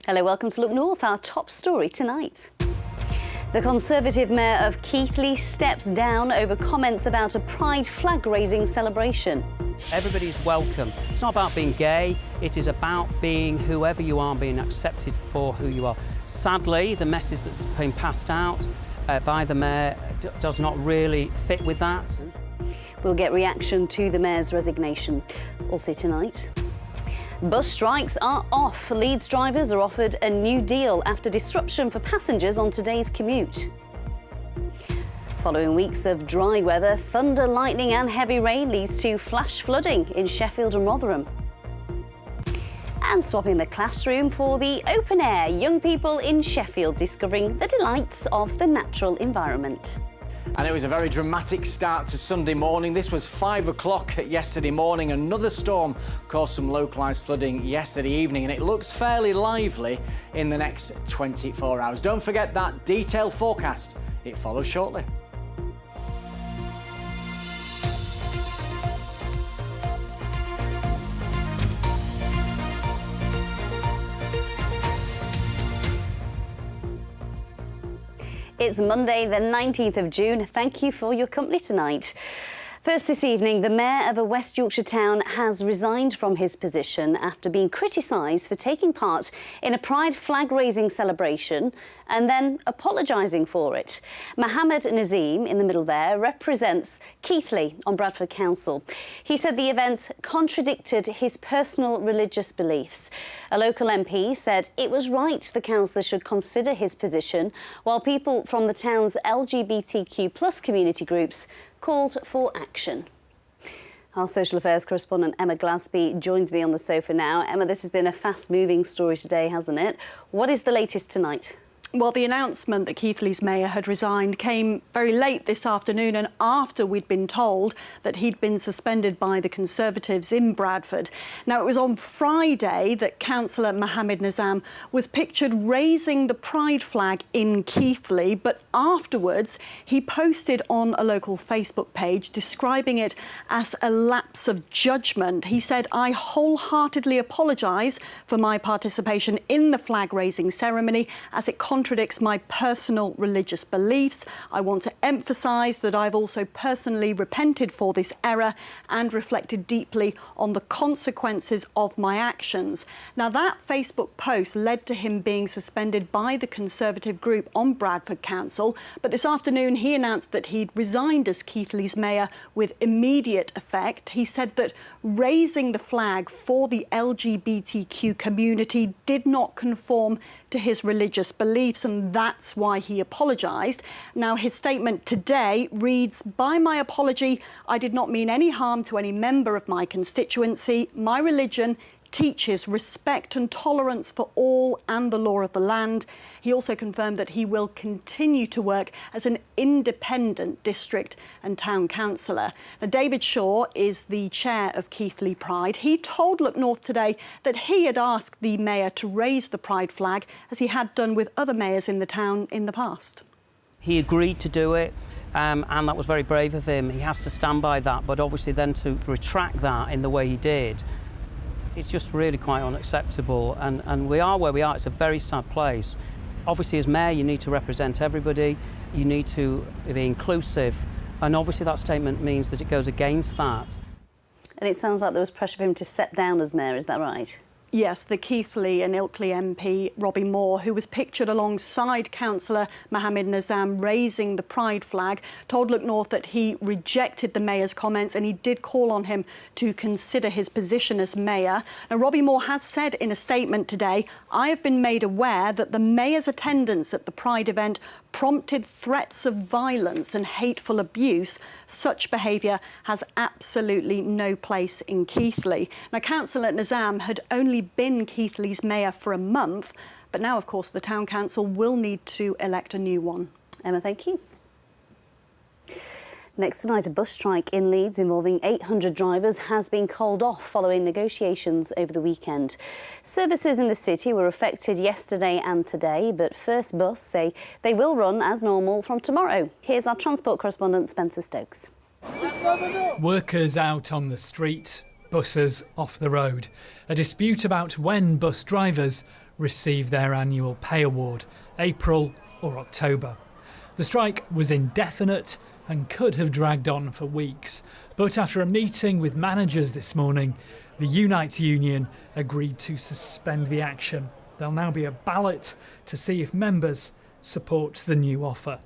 Hello, welcome to Look North, our top story tonight. The Conservative Mayor of Keighley steps down over comments about a pride flag-raising celebration. Everybody's welcome. It's not about being gay, it is about being whoever you are, being accepted for who you are. Sadly, the message that's been passed out by the Mayor does not really fit with that. We'll get reaction to the Mayor's resignation. Also tonight. Bus strikes are off. Leeds drivers are offered a new deal after disruption for passengers on today's commute. Following weeks of dry weather, thunder, lightning and heavy rain leads to flash flooding in Sheffield and Rotherham. And swapping the classroom for the open air, young people in Sheffield discovering the delights of the natural environment. And it was a very dramatic start to Sunday morning. This was 5 o'clock yesterday morning. Another storm caused some localised flooding yesterday evening, and it looks fairly lively in the next 24 hours. Don't forget that detailed forecast. It follows shortly. It's Monday, the 19th of June. Thank you for your company tonight. First this evening, the Mayor of a West Yorkshire town has resigned from his position after being criticised for taking part in a pride flag-raising celebration and then apologising for it. Mohammed Nazim, in the middle there, represents Keighley on Bradford Council. He said the event contradicted his personal religious beliefs. A local MP said it was right the councillor should consider his position, while people from the town's LGBTQ+ community groups called for action. Our social affairs correspondent Emma Glasby joins me on the sofa now. Emma, this has been a fast-moving story today, hasn't it? What is the latest tonight? Well, the announcement that Keighley's mayor had resigned came very late this afternoon and after we'd been told that he'd been suspended by the Conservatives in Bradford. Now, it was on Friday that Councillor Mohammed Nazim was pictured raising the pride flag in Keighley, but afterwards he posted on a local Facebook page describing it as a lapse of judgment. He said, "I wholeheartedly apologise for my participation in the flag-raising ceremony as it contradicts my personal religious beliefs. I want to emphasise that I've also personally repented for this error and reflected deeply on the consequences of my actions." Now, that Facebook post led to him being suspended by the Conservative group on Bradford Council, but this afternoon he announced that he'd resigned as Keighley's mayor with immediate effect. He said that raising the flag for the LGBTQ community did not conform to his religious beliefs, and that's why he apologised. Now, his statement today reads, "By my apology, I did not mean any harm to any member of my constituency. My religion teaches respect and tolerance for all and the law of the land." He also confirmed that he will continue to work as an independent district and town councillor. Now, David Shaw is the chair of Keighley Pride. He told Look North today that he had asked the mayor to raise the pride flag, as he had done with other mayors in the town in the past. He agreed to do it, and that was very brave of him. He has to stand by that, but obviously then to retract that in the way he did, it's just really quite unacceptable, and we are where we are. It's a very sad place. Obviously, as mayor, you need to represent everybody, you need to be inclusive, and obviously that statement means that it goes against that. And it sounds like there was pressure for him to step down as mayor, is that right? Yes, the Keighley and Ilkley MP, Robbie Moore, who was pictured alongside Councillor Mohammed Nazim raising the pride flag, told Look North that he rejected the mayor's comments and he did call on him to consider his position as mayor. Now, Robbie Moore has said in a statement today, "I have been made aware that the mayor's attendance at the pride event prompted threats of violence and hateful abuse. Such behaviour has absolutely no place in Keighley." Now, Councillor Nazim had only been Keighley's mayor for a month, but now, of course, the town council will need to elect a new one. Emma, thank you. Next tonight, a bus strike in Leeds involving 800 drivers has been called off following negotiations over the weekend. Services in the city were affected yesterday and today, but First Bus say they will run as normal from tomorrow. Here's our transport correspondent, Spencer Stokes. Workers out on the street, buses off the road. A dispute about when bus drivers receive their annual pay award, April or October. The strike was indefinite and could have dragged on for weeks. But after a meeting with managers this morning, the Unite union agreed to suspend the action. There'll now be a ballot to see if members support the new offer.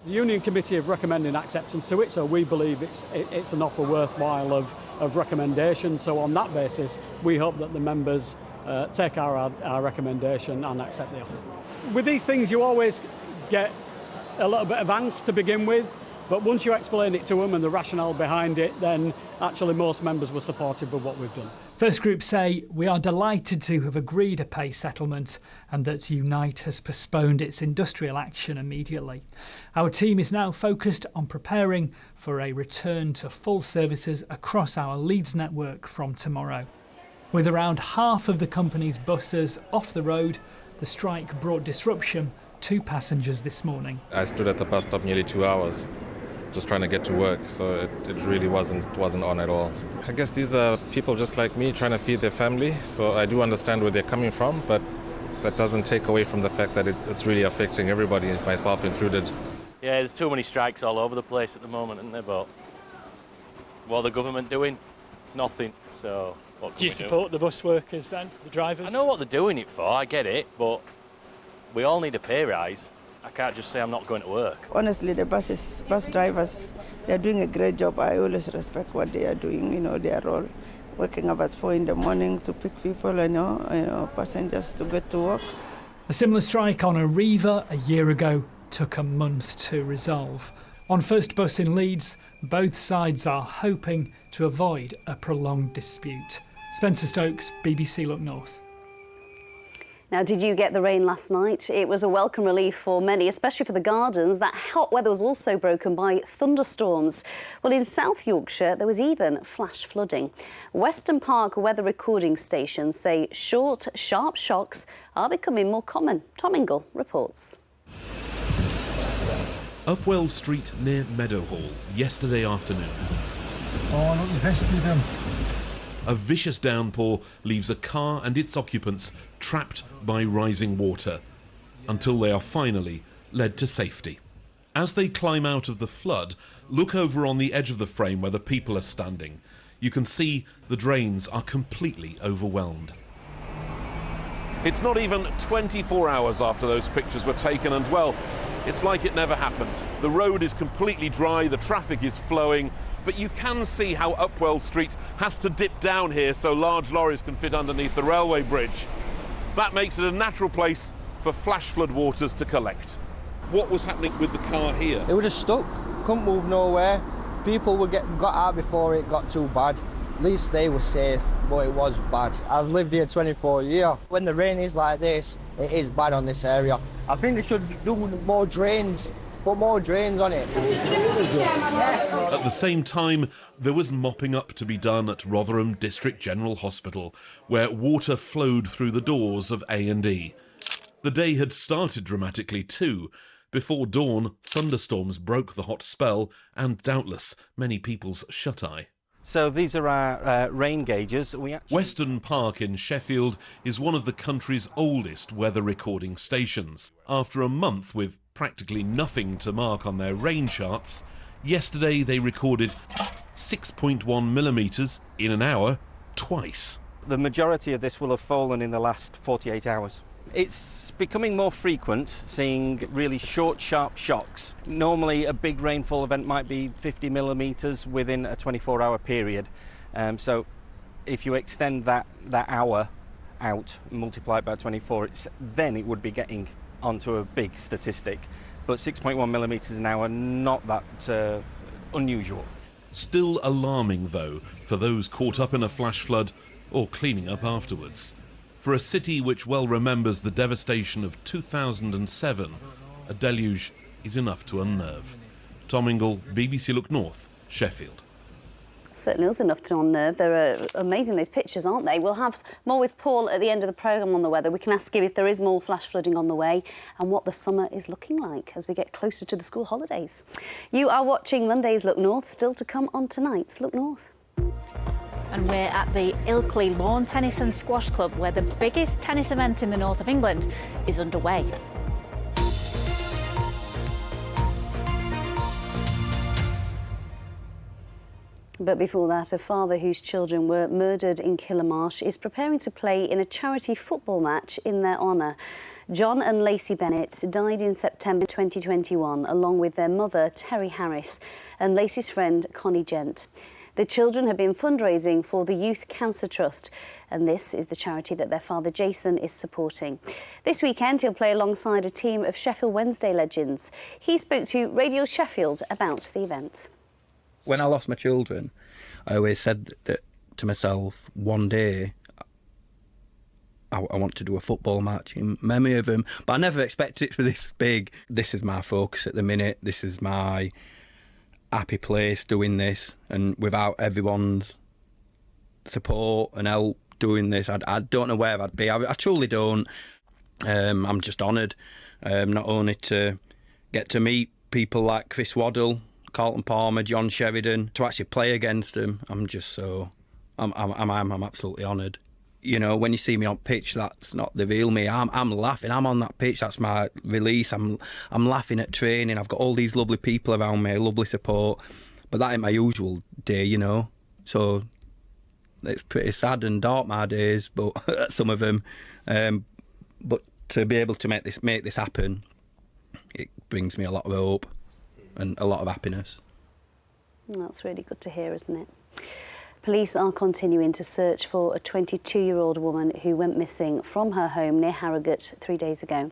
The Union Committee have recommended acceptance to it, so we believe it's an offer worthwhile of recommendation. So on that basis, we hope that the members take our recommendation and accept the offer. With these things, you always get a little bit of angst to begin with, but once you explain it to them and the rationale behind it, then actually most members were supportive of what we've done. First Group say, we are delighted to have agreed a pay settlement and that Unite has postponed its industrial action immediately. Our team is now focused on preparing for a return to full services across our Leeds network from tomorrow. With around half of the company's buses off the road, the strike brought disruption to passengers this morning. I stood at the bus stop nearly 2 hours just trying to get to work, so it really wasn't on at all. I guess these are people just like me trying to feed their family, so I do understand where they're coming from, but that doesn't take away from the fact that it's really affecting everybody, myself included. Yeah, there's too many strikes all over the place at the moment, isn't there? But what are the government doing? Nothing. So what can Do you support the bus workers then, the drivers? I know what they're doing it for, I get it, but we all need a pay rise. I can't just say I'm not going to work. Honestly, the bus drivers, they're doing a great job. I always respect what they are doing. You know, they are all waking up at 4 in the morning to pick people, passengers to get to work. A similar strike on Arriva a year ago took a month to resolve. On First Bus in Leeds, both sides are hoping to avoid a prolonged dispute. Spencer Stokes, BBC Look North. Now, did you get the rain last night? It was a welcome relief for many, especially for the gardens. That hot weather was also broken by thunderstorms. Well, in South Yorkshire, there was even flash flooding. Western Park weather recording stations say short, sharp shocks are becoming more common. Tom Ingle reports. Upwell Street near Meadowhall yesterday afternoon. Oh, look, you've rescued them. A vicious downpour leaves a car and its occupants trapped by rising water until they are finally led to safety. As they climb out of the flood, look over on the edge of the frame where the people are standing. You can see the drains are completely overwhelmed. It's not even 24 hours after those pictures were taken, and well, it's like it never happened. The road is completely dry, the traffic is flowing, but you can see how Upwell Street has to dip down here so large lorries can fit underneath the railway bridge. That makes it a natural place for flash flood waters to collect. What was happening with the car here? It was just stuck, couldn't move nowhere. People got out before it got too bad. At least they were safe, but it was bad. I've lived here 24 years. When the rain is like this, it is bad on this area. I think they should do more drains, put more drains on it. At the same time, there was mopping up to be done at Rotherham District General Hospital, where water flowed through the doors of A&E. The day had started dramatically too. Before dawn, thunderstorms broke the hot spell and doubtless many people's shut-eye. So these are our rain gauges. Western Park in Sheffield is one of the country's oldest weather recording stations. After a month with practically nothing to mark on their rain charts, yesterday they recorded 6.1 millimetres in an hour, twice. The majority of this will have fallen in the last 48 hours. It's becoming more frequent, seeing really short, sharp shocks. Normally a big rainfall event might be 50 millimetres within a 24-hour period. So if you extend that hour out and multiply it by 24, then it would be getting onto a big statistic. But 6.1 millimetres an hour, not that unusual. Still alarming, though, for those caught up in a flash flood or cleaning up afterwards. For a city which well remembers the devastation of 2007, a deluge is enough to unnerve. Tom Ingle, BBC Look North, Sheffield. Certainly was enough to unnerve. They're amazing, those pictures, aren't they? We'll have more with Paul at the end of the programme on the weather. We can ask him if there is more flash flooding on the way and what the summer is looking like as we get closer to the school holidays. You are watching Monday's Look North, still to come on tonight's Look North. And we're at the Ilkley Lawn Tennis and Squash Club, where the biggest tennis event in the north of England is underway. But before that, a father whose children were murdered in Killamarsh is preparing to play in a charity football match in their honour. John and Lacey Bennett died in September 2021, along with their mother, Terry Harris, and Lacey's friend, Connie Gent. The children have been fundraising for the Youth Cancer Trust, and this is the charity that their father Jason is supporting. This weekend he'll play alongside a team of Sheffield Wednesday legends. He spoke to Radio Sheffield about the event. When I lost my children, I always said that to myself, one day I want to do a football match in memory of them, but I never expected it to be this big. This is my focus at the minute. This is my happy place doing this, and without everyone's support and help doing this, I don't know where I'd be. I truly don't. I'm just honoured, not only to get to meet people like Chris Waddle, Carlton Palmer, John Sheridan, to actually play against them. I'm absolutely honoured. You know, when you see me on pitch, that's not the real me. I'm laughing. I'm on that pitch. That's my release. I'm laughing at training. I've got all these lovely people around me, lovely support. But that ain't my usual day, you know. So it's pretty sad and dark my days, but some of them. But to be able to make this happen, it brings me a lot of hope and a lot of happiness. That's really good to hear, isn't it? Police are continuing to search for a 22-year-old woman who went missing from her home near Harrogate 3 days ago.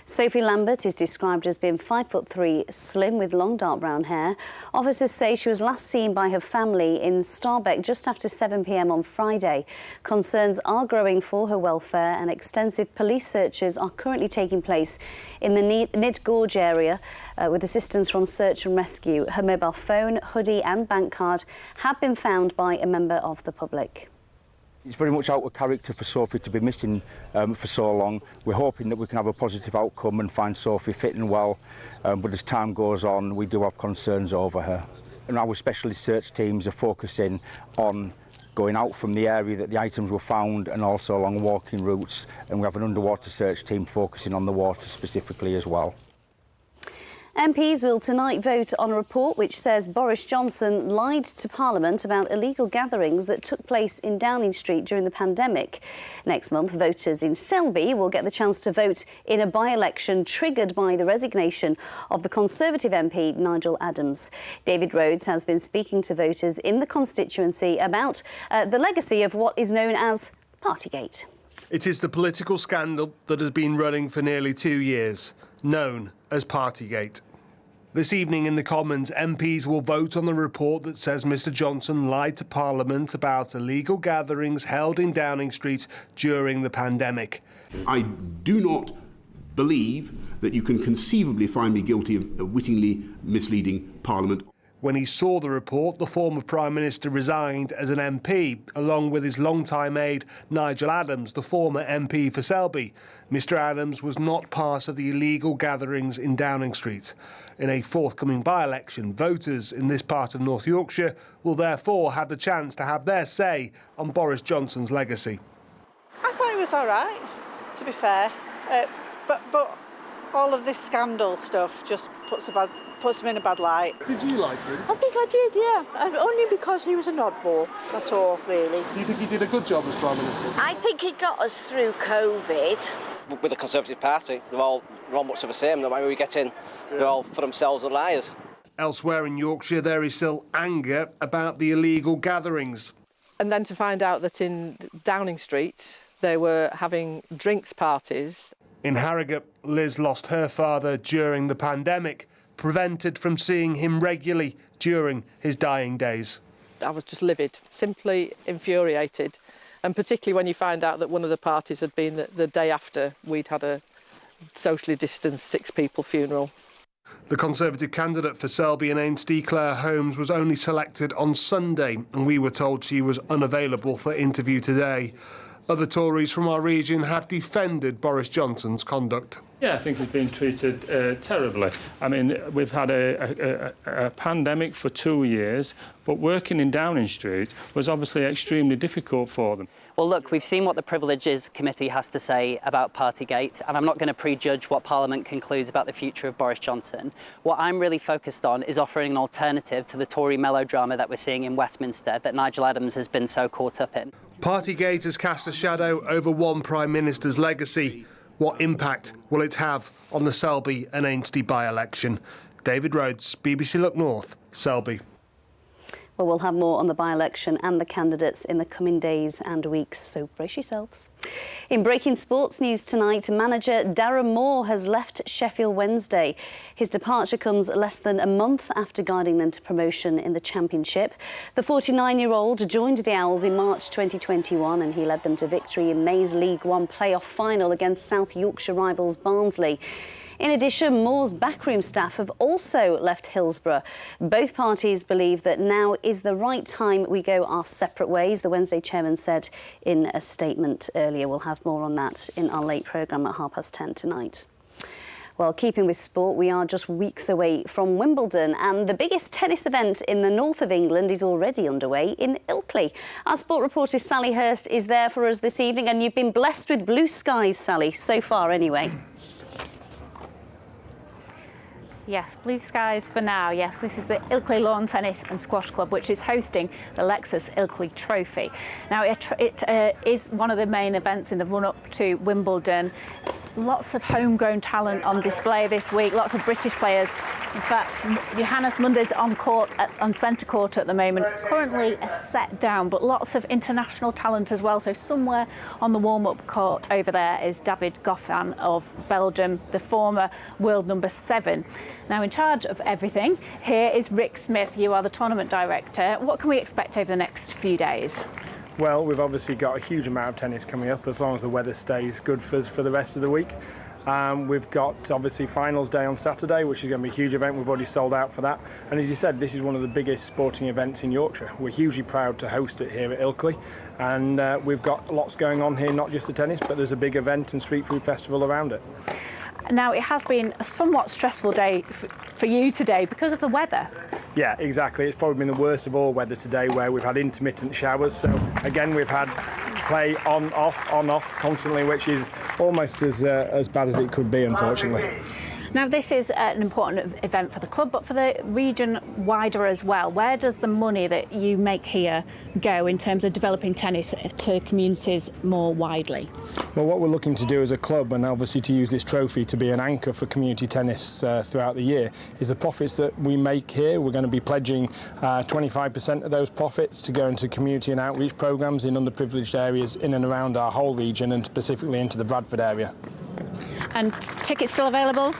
Sophie Lambert is described as being 5'3", slim with long dark brown hair. Officers say she was last seen by her family in Starbeck just after 7 p.m. on Friday. Concerns are growing for her welfare, and extensive police searches are currently taking place in the Nid Gorge area with assistance from Search and Rescue. Her mobile phone, hoodie and bank card have been found by a member of the public. It's very much out of character for Sophie to be missing for so long. We're hoping that we can have a positive outcome and find Sophie fit and well, but as time goes on, we do have concerns over her. And our specialist search teams are focusing on going out from the area that the items were found and also along walking routes, and we have an underwater search team focusing on the water specifically as well. MPs will tonight vote on a report which says Boris Johnson lied to Parliament about illegal gatherings that took place in Downing Street during the pandemic. Next month, voters in Selby will get the chance to vote in a by-election triggered by the resignation of the Conservative MP Nigel Adams. David Rhodes has been speaking to voters in the constituency about the legacy of what is known as Partygate. It is the political scandal that has been running for nearly 2 years, known as Partygate. This evening in the Commons, MPs will vote on the report that says Mr Johnson lied to Parliament about illegal gatherings held in Downing Street during the pandemic. I do not believe that you can conceivably find me guilty of wittingly misleading Parliament. When he saw the report, the former Prime Minister resigned as an MP, along with his longtime aide Nigel Adams, the former MP for Selby. Mr Adams was not part of the illegal gatherings in Downing Street. In a forthcoming by-election, voters in this part of North Yorkshire will therefore have the chance to have their say on Boris Johnson's legacy. I thought it was all right, to be fair, but all of this scandal stuff just puts him in a bad light. Did you like him? I think I did, yeah. And only because he was an oddball, that's all, really. Do you think he did a good job as Prime Minister? I think he got us through COVID. With the Conservative Party, they're all much of the same. No matter who we get in, they're all for themselves and liars. Elsewhere in Yorkshire, there is still anger about the illegal gatherings. And then to find out that in Downing Street, they were having drinks parties. In Harrogate, Liz lost her father during the pandemic, prevented from seeing him regularly during his dying days. I was just livid, simply infuriated, and particularly when you find out that one of the parties had been the day after we'd had a socially distanced 6-people funeral. The Conservative candidate for Selby and Ainsty, Claire Holmes, was only selected on Sunday, and we were told she was unavailable for interview today. Other Tories from our region have defended Boris Johnson's conduct. Yeah, I think he's been treated terribly. I mean, we've had a pandemic for 2 years, but working in Downing Street was obviously extremely difficult for them. Well, look, we've seen what the Privileges Committee has to say about Partygate, and I'm not going to prejudge what Parliament concludes about the future of Boris Johnson. What I'm really focused on is offering an alternative to the Tory melodrama that we're seeing in Westminster that Nigel Adams has been so caught up in. Partygate has cast a shadow over one Prime Minister's legacy. What impact will it have on the Selby and Ainsty by-election? David Rhodes, BBC Look North, Selby. Well, we'll have more on the by-election and the candidates in the coming days and weeks, so brace yourselves. In breaking sports news tonight, manager Darren Moore has left Sheffield Wednesday. His departure comes less than a month after guiding them to promotion in the Championship. The 49-year-old joined the Owls in March 2021 and he led them to victory in May's League One playoff final against South Yorkshire rivals Barnsley. In addition, Moore's backroom staff have also left Hillsborough. Both parties believe that now is the right time we go our separate ways, the Wednesday chairman said in a statement earlier. We'll have more on that in our late programme at 10:30 tonight. Well, keeping with sport, we are just weeks away from Wimbledon and the biggest tennis event in the north of England is already underway in Ilkley. Our sport reporter Sally Hurst is there for us this evening and you've been blessed with blue skies, Sally, so far anyway. Yes, blue skies for now. Yes, this is the Ilkley Lawn Tennis and Squash Club, which is hosting the Lexus Ilkley Trophy. Now, it is one of the main events in the run-up to Wimbledon. Lots of homegrown talent on display this week, lots of British players. In fact, Johannes Munder's on centre court at the moment, currently a set down, but lots of international talent as well. So somewhere on the warm-up court over there is David Goffin of Belgium, the former world number 7. Now, in charge of everything here is Rick Smith. You are the tournament director. What can we expect over the next few days? Well, we've obviously got a huge amount of tennis coming up as long as the weather stays good for us for the rest of the week. We've got obviously finals day on Saturday, which is going to be a huge event. We've already sold out for that. And as you said, this is one of the biggest sporting events in Yorkshire. We're hugely proud to host it here at Ilkley. And we've got lots going on here, not just the tennis, but there's a big event and street food festival around it. Now, it has been a somewhat stressful day for you today because of the weather. Yeah, exactly. It's probably been the worst of all weather today, where we've had intermittent showers. So again, we've had play on off constantly, which is almost as bad as it could be, unfortunately. Now, this is an important event for the club, but for the region wider as well. Where does the money that you make here go in terms of developing tennis to communities more widely? Well, what we're looking to do as a club, and obviously to use this trophy to be an anchor for community tennis throughout the year, is the profits that we make here. We're going to be pledging 25% of those profits to go into community and outreach programmes in underprivileged areas in and around our whole region, and specifically into the Bradford area. And tickets still available?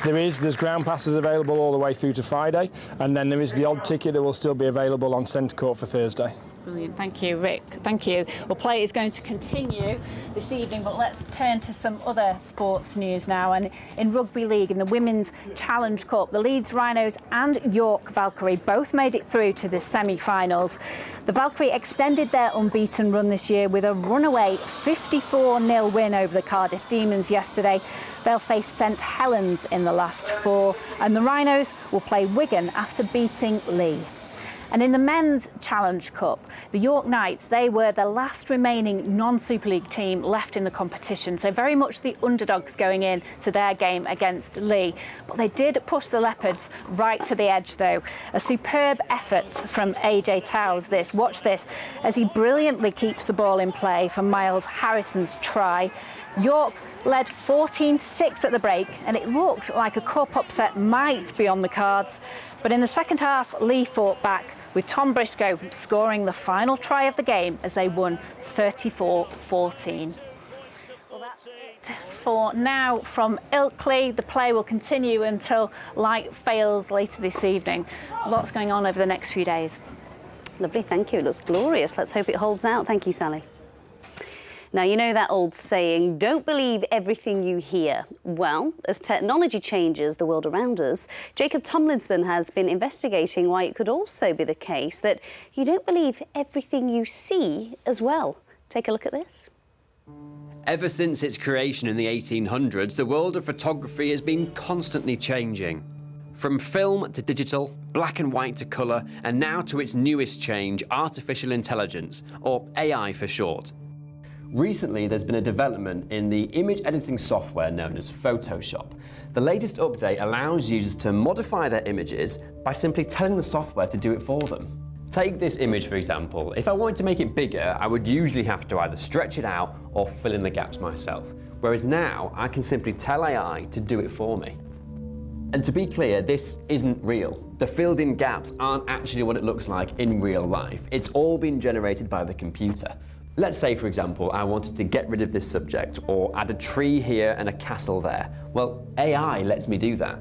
There's ground passes available all the way through to Friday, and then there is the odd ticket that will still be available on centre court for Thursday. Brilliant, thank you, Rick. Thank you. Well, play is going to continue this evening, but let's turn to some other sports news now. And in Rugby League, in the Women's Challenge Cup, the Leeds Rhinos and York Valkyrie both made it through to the semi-finals. The Valkyrie extended their unbeaten run this year with a runaway 54-0 win over the Cardiff Demons yesterday. They'll face St Helens in the last 4, and the Rhinos will play Wigan after beating Lee. And in the Men's Challenge Cup, the York Knights, they were the last remaining non-Super League team left in the competition, so very much the underdogs going in to their game against Lee. But they did push the Leopards right to the edge, though. A superb effort from AJ Towers, this. Watch this, as he brilliantly keeps the ball in play for Miles Harrison's try. York led 14-6 at the break, and it looked like a cup upset might be on the cards. But in the second half, Lee fought back, with Tom Briscoe scoring the final try of the game as they won 34-14. Well, that's it for now from Ilkley. The play will continue until light fails later this evening. Lots going on over the next few days. Lovely, thank you. It looks glorious. Let's hope it holds out. Thank you, Sally. Now, you know that old saying, don't believe everything you hear. Well, as technology changes the world around us, Jacob Tomlinson has been investigating why it could also be the case that you don't believe everything you see as well. Take a look at this. Ever since its creation in the 1800s, the world of photography has been constantly changing. From film to digital, black and white to colour, and now to its newest change, artificial intelligence, or AI for short. Recently, there's been a development in the image editing software known as Photoshop. The latest update allows users to modify their images by simply telling the software to do it for them. Take this image, for example. If I wanted to make it bigger, I would usually have to either stretch it out or fill in the gaps myself. Whereas now, I can simply tell AI to do it for me. And to be clear, this isn't real. The filled-in gaps aren't actually what it looks like in real life. It's all been generated by the computer. Let's say, for example, I wanted to get rid of this subject or add a tree here and a castle there. Well, AI lets me do that.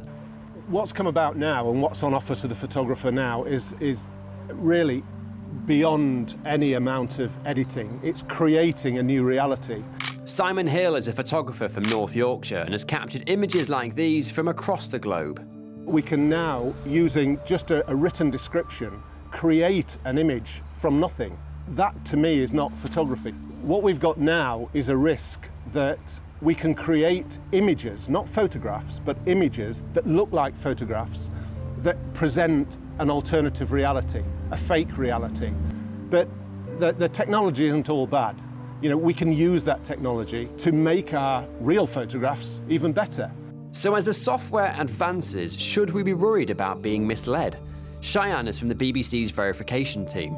What's come about now and what's on offer to the photographer now is really beyond any amount of editing. It's creating a new reality. Simon Hill is a photographer from North Yorkshire and has captured images like these from across the globe. We can now, using just a written description, create an image from nothing. That, to me, is not photography. What we've got now is a risk that we can create images, not photographs, but images that look like photographs that present an alternative reality, a fake reality. But the technology isn't all bad. You know, we can use that technology to make our real photographs even better. So as the software advances, should we be worried about being misled? Cheyenne is from the BBC's verification team.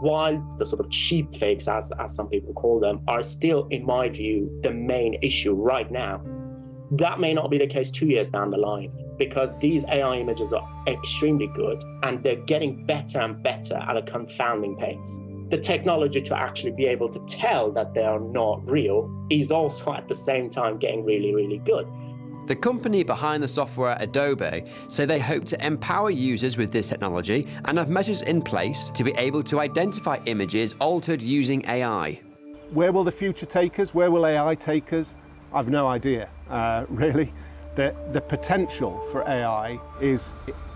While the sort of cheap fakes, as some people call them, are still, in my view, the main issue right now, that may not be the case 2 years down the line, because these AI images are extremely good and they're getting better and better at a confounding pace. The technology to actually be able to tell that they are not real is also at the same time getting really, really good. The company behind the software, Adobe, say they hope to empower users with this technology and have measures in place to be able to identify images altered using AI. Where will the future take us? Where will AI take us? I've no idea, really. The potential for AI is,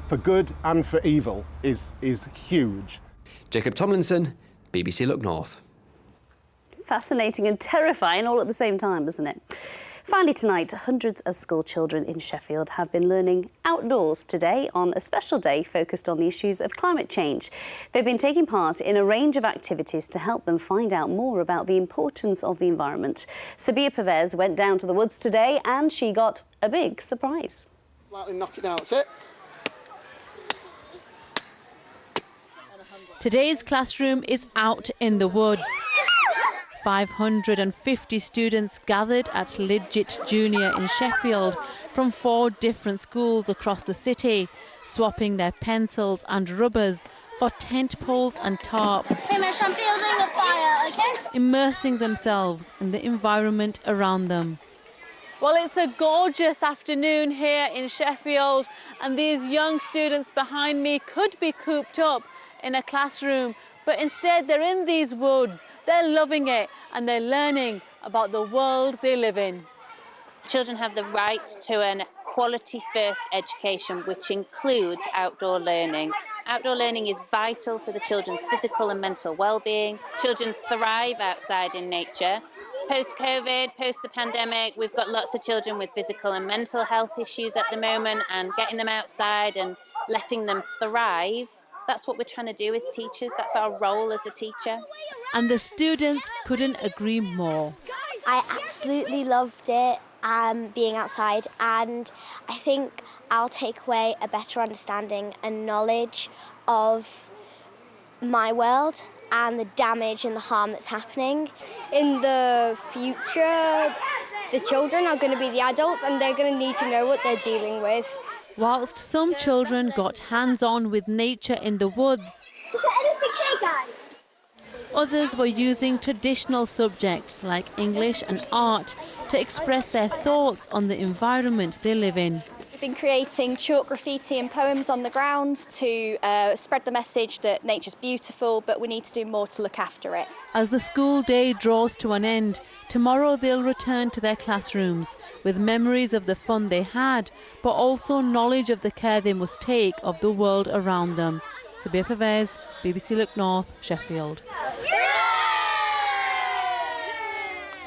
for good and for evil, is huge. Jacob Tomlinson, BBC Look North. Fascinating and terrifying all at the same time, isn't it? Finally tonight, hundreds of school children in Sheffield have been learning outdoors today on a special day focused on the issues of climate change. They've been taking part in a range of activities to help them find out more about the importance of the environment. Sabia Pervez went down to the woods today and she got a big surprise. Lightly knock it down, that's it. Today's classroom is out in the woods. 550 students gathered at Lidgett Junior in Sheffield from 4 different schools across the city, swapping their pencils and rubbers for tent poles and tarp. Hey Miss, I'm building a fire, okay? Immersing themselves in the environment around them. Well, it's a gorgeous afternoon here in Sheffield, and these young students behind me could be cooped up in a classroom, but instead they're in these woods. They're loving it and they're learning about the world they live in. Children have the right to a quality first education, which includes outdoor learning. Outdoor learning is vital for the children's physical and mental well-being. Children thrive outside in nature. Post-COVID, post the pandemic, we've got lots of children with physical and mental health issues at the moment, and getting them outside and letting them thrive, that's what we're trying to do as teachers. That's our role as a teacher. And the students couldn't agree more. I absolutely loved it, being outside, and I think I'll take away a better understanding and knowledge of my world and the damage and the harm that's happening. In the future, the children are going to be the adults and they're going to need to know what they're dealing with. Whilst some children got hands-on with nature in the woods, is there anything here, guys? Others were using traditional subjects like English and art to express their thoughts on the environment they live in. We've been creating chalk graffiti and poems on the ground to spread the message that nature's beautiful, but we need to do more to look after it. As the school day draws to an end, tomorrow they'll return to their classrooms with memories of the fun they had, but also knowledge of the care they must take of the world around them. Sabia Pervez, BBC Look North, Sheffield.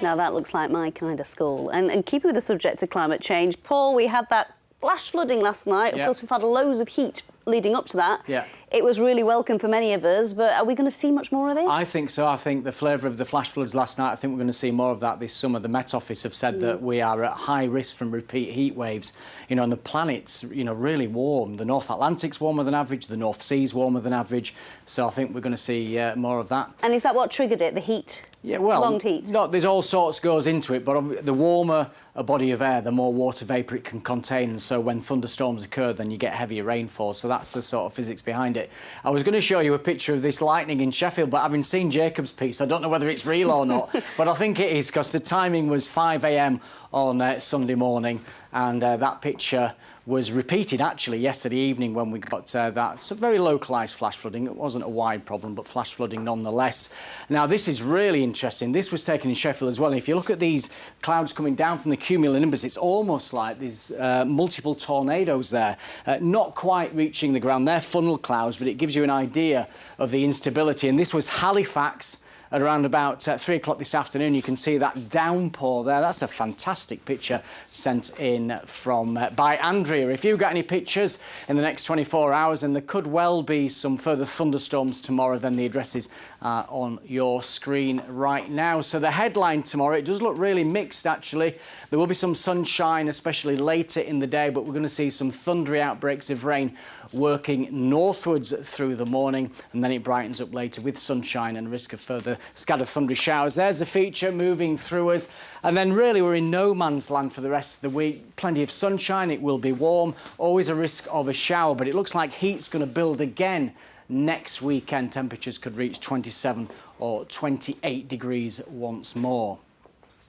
Now that looks like my kind of school. And keeping with the subject of climate change, Paul, we had that flash flooding last night. Of course, we've had loads of heat leading up to that. Yeah. It was really welcome for many of us, but are we going to see much more of this? I think so. I think the flavour of the flash floods last night, I think we're going to see more of that this summer. The Met Office have said that we are at high risk from repeat heat waves. You know, and the planet's, you know, really warm. The North Atlantic's warmer than average, the North Sea's warmer than average. So I think we're going to see more of that. And is that what triggered it, the heat? Yeah, well, prolonged heat? No, there's all sorts goes into it, but the warmer a body of air, the more water vapour it can contain. And so when thunderstorms occur, then you get heavier rainfall. So that's the sort of physics behind it. I was going to show you a picture of this lightning in Sheffield, but having seen Jacob's piece, I don't know whether it's real or not, but I think it is, because the timing was 5 a.m. on Sunday morning, and that picture was repeated actually yesterday evening when we got that very localised flash flooding. It wasn't a wide problem, but flash flooding nonetheless. Now, this is really interesting. This was taken in Sheffield as well. If you look at these clouds coming down from the cumulonimbus, it's almost like there's multiple tornadoes there, not quite reaching the ground. They're funnel clouds, but it gives you an idea of the instability. And this was Halifax at around about 3 o'clock this afternoon. You can see that downpour there. That's a fantastic picture sent in from by Andrea. If you got any pictures in the next 24 hours, and there could well be some further thunderstorms tomorrow, then the addresses are on your screen right now. So the headline tomorrow, it does look really mixed actually. There will be some sunshine, especially later in the day, but we're going to see some thundery outbreaks of rain working northwards through the morning, and then it brightens up later with sunshine and risk of further scattered thundery showers. There's a feature moving through us, and then really we're in no man's land for the rest of the week. Plenty of sunshine, it will be warm, always a risk of a shower, but it looks like heat's going to build again next weekend. Temperatures could reach 27 or 28 degrees once more.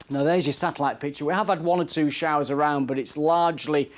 Now, there's your satellite picture. We have had 1 or 2 showers around, but it's largely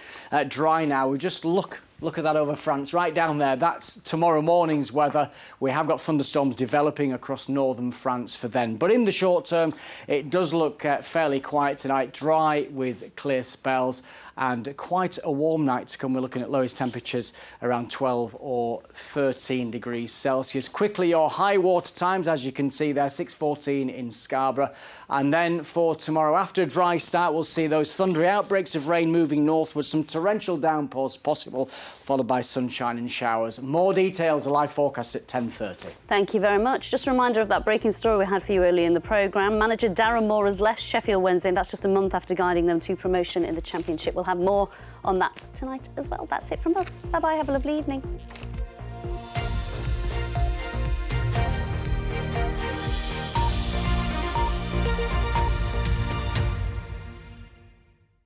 dry now. We just look at that over France, right down there. That's tomorrow morning's weather. We have got thunderstorms developing across northern France for then. But in the short term, it does look fairly quiet tonight, dry with clear spells, and quite a warm night to come. We're looking at lowest temperatures around 12 or 13 degrees Celsius. Quickly, your high water times, as you can see there, 6:14 in Scarborough. And then for tomorrow, after a dry start, we'll see those thundery outbreaks of rain moving northwards, some torrential downpours possible, followed by sunshine and showers. More details, a live forecast at 10:30. Thank you very much. Just a reminder of that breaking story we had for you earlier in the programme. Manager Darren Moore has left Sheffield Wednesday, and that's just a month after guiding them to promotion in the Championship. We'll have more on that tonight as well. That's it from us. Bye-bye. Have a lovely evening.